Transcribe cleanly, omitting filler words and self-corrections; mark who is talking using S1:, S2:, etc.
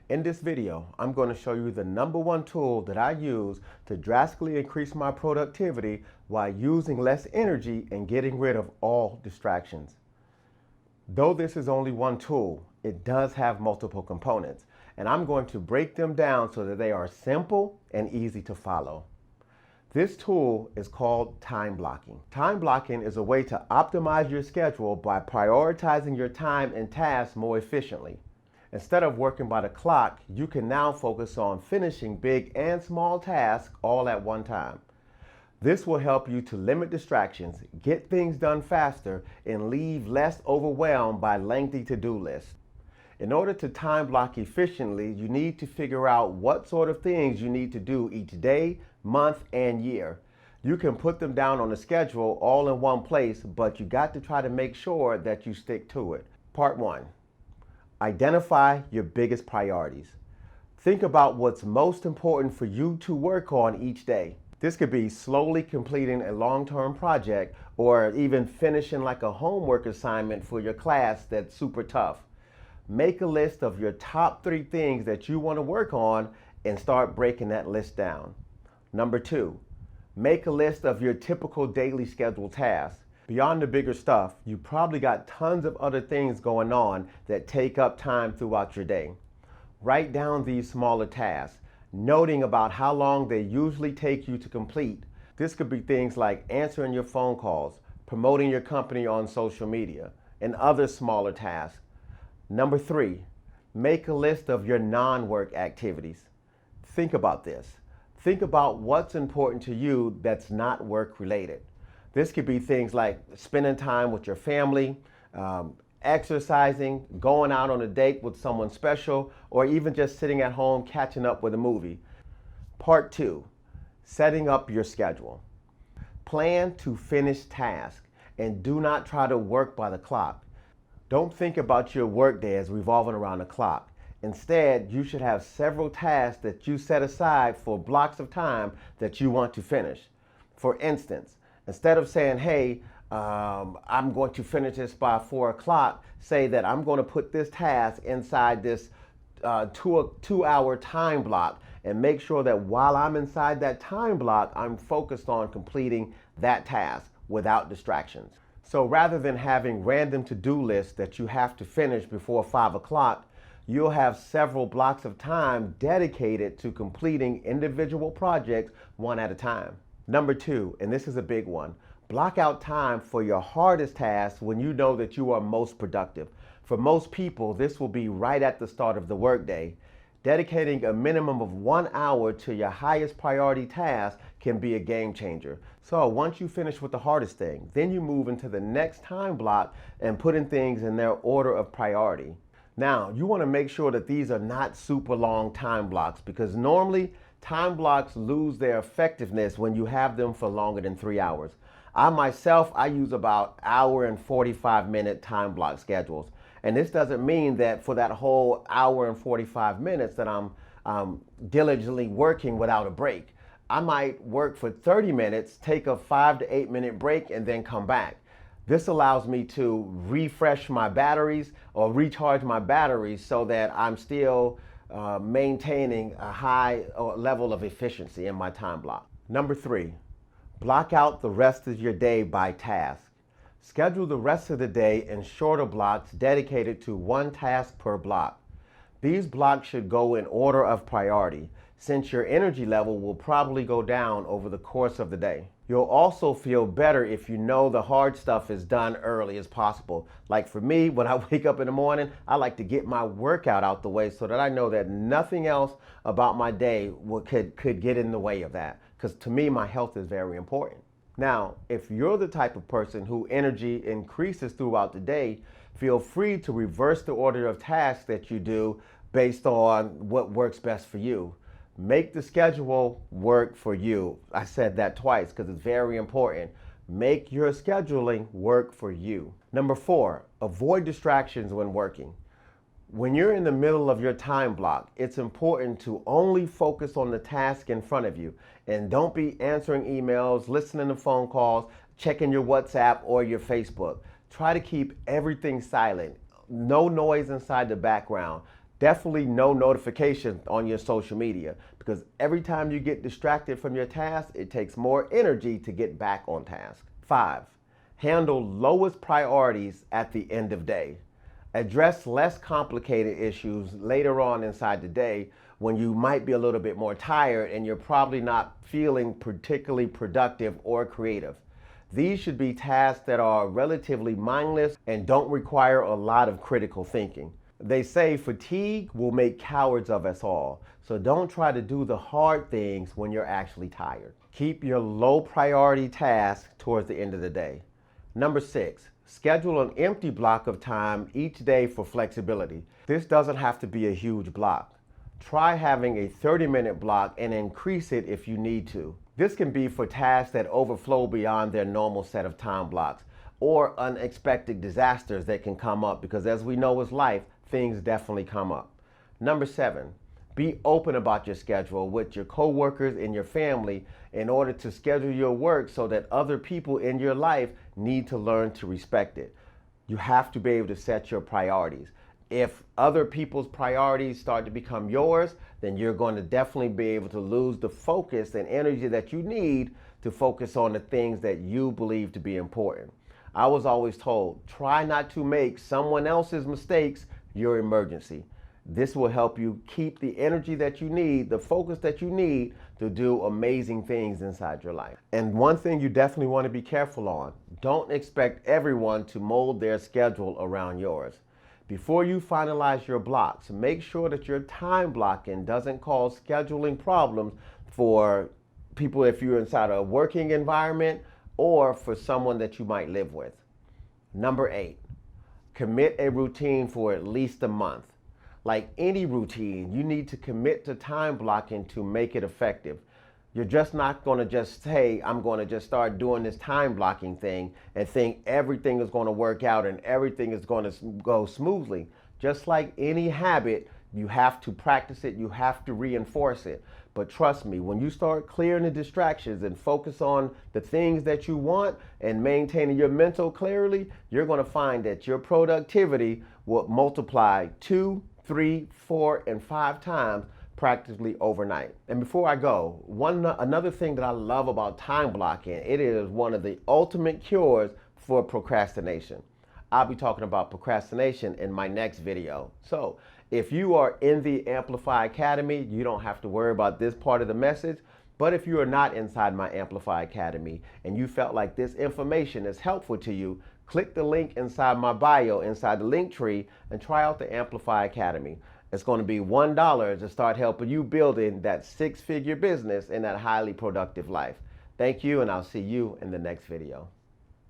S1: In this video, I'm going to show you the #1 tool that I use to drastically increase my productivity while using less energy and getting rid of all distractions. Though this is only one tool, it does have multiple components, and I'm going to break them down so that they are simple and easy to follow. This tool is called time blocking. Time blocking is a way to optimize your schedule by prioritizing your time and tasks more efficiently. Instead of working by the clock, you can now focus on finishing big and small tasks all at one time. This will help you to limit distractions, get things done faster, and leave less overwhelmed by lengthy to-do lists. In order to time block efficiently, you need to figure out what sort of things you need to do each day, month, and year. You can put them down on a schedule all in one place, but you got to try to make sure that you stick to it. Part 1. Identify your biggest priorities. Think about what's most important for you to work on each day. This could be slowly completing a long-term project or even finishing like a homework assignment for your class that's super tough. Make a list of your top 3 things that you want to work on and start breaking that list down. Number 2, make a list of your typical daily scheduled tasks. Beyond the bigger stuff, you probably got tons of other things going on that take up time throughout your day. Write down these smaller tasks, noting about how long they usually take you to complete. This could be things like answering your phone calls, promoting your company on social media, and other smaller tasks. Number 3, make a list of your non-work activities. Think about this. Think about what's important to you that's not work related. This could be things like spending time with your family, exercising, going out on a date with someone special, or even just sitting at home catching up with a movie. Part 2, setting up your schedule. Plan to finish tasks and do not try to work by the clock. Don't think about your workday as revolving around the clock. Instead, you should have several tasks that you set aside for blocks of time that you want to finish. For instance, instead of saying, hey, I'm going to finish this by 4 o'clock, say that I'm going to put this task inside this 2-hour time block and make sure that while I'm inside that time block, I'm focused on completing that task without distractions. So rather than having random to-do lists that you have to finish before 5 o'clock, you'll have several blocks of time dedicated to completing individual projects one at a time. Number 2, and this is a big one, block out time for your hardest tasks when you know that you are most productive. For most people, this will be right at the start of the workday. Dedicating a minimum of 1 hour to your highest priority task can be a game changer. So once you finish with the hardest thing, then you move into the next time block and putting things in their order of priority. Now, you want to make sure that these are not super long time blocks, because normally time blocks lose their effectiveness when you have them for longer than 3 hours. I use about 1 hour and 45-minute time block schedules. And this doesn't mean that for that whole 1 hour and 45 minutes that I'm diligently working without a break. I might work for 30 minutes, take a 5 to 8 minute break, and then come back. This allows me to refresh my batteries or recharge my batteries so that I'm still maintaining a high level of efficiency in my time block. Number 3, block out the rest of your day by task. Schedule the rest of the day in shorter blocks dedicated to one task per block. These blocks should go in order of priority, since your energy level will probably go down over the course of the day. You'll also feel better if you know the hard stuff is done early as possible. Like for me, when I wake up in the morning, I like to get my workout out the way so that I know that nothing else about my day could get in the way of that. Because to me, my health is very important. Now, if you're the type of person who energy increases throughout the day, feel free to reverse the order of tasks that you do based on what works best for you. Make the schedule work for you. I said that twice because it's very important. Make your scheduling work for you. Number 4, avoid distractions when working. When you're in the middle of your time block, it's important to only focus on the task in front of you and don't be answering emails, listening to phone calls, checking your WhatsApp or your Facebook. Try to keep everything silent. No noise inside the background. Definitely no notifications on your social media, because every time you get distracted from your task, it takes more energy to get back on task. 5. Handle lowest priorities at the end of day. Address less complicated issues later on inside the day when you might be a little bit more tired and you're probably not feeling particularly productive or creative. These should be tasks that are relatively mindless and don't require a lot of critical thinking. They say fatigue will make cowards of us all, so don't try to do the hard things when you're actually tired. Keep your low priority tasks towards the end of the day. Number 6, schedule an empty block of time each day for flexibility. This doesn't have to be a huge block. Try having a 30-minute block and increase it if you need to. This can be for tasks that overflow beyond their normal set of time blocks, or unexpected disasters that can come up, because as we know with life, things definitely come up. Number 7, be open about your schedule with your coworkers and your family in order to schedule your work so that other people in your life need to learn to respect it. You have to be able to set your priorities. If other people's priorities start to become yours, then you're going to definitely be able to lose the focus and energy that you need to focus on the things that you believe to be important. I was always told, try not to make someone else's mistakes your emergency. This will help you keep the energy that you need, the focus that you need to do amazing things inside your life. And one thing you definitely want to be careful on, don't expect everyone to mold their schedule around yours. Before you finalize your blocks, make sure that your time blocking doesn't cause scheduling problems for people if you're inside a working environment or for someone that you might live with. Number 8, commit a routine for at least a month. Like any routine, you need to commit to time blocking to make it effective. You're just not going to just say, I'm going to just start doing this time blocking thing and think everything is going to work out and everything is going to go smoothly. Just like any habit, you have to practice it, you have to reinforce it. But trust me, when you start clearing the distractions and focus on the things that you want and maintaining your mental clarity, you're going to find that your productivity will multiply 2, 3, 4, and 5 times practically overnight. And before I go, another thing that I love about time blocking, it is one of the ultimate cures for procrastination. I'll be talking about procrastination in my next video. So if you are in the Amplify Academy, you don't have to worry about this part of the message. But if you are not inside my Amplify Academy and you felt like this information is helpful to you, click the link inside my bio, inside the link tree, and try out the Amplify Academy. It's going to be $1 to start helping you building that 6-figure business in that highly productive life. Thank you, and I'll see you in the next video.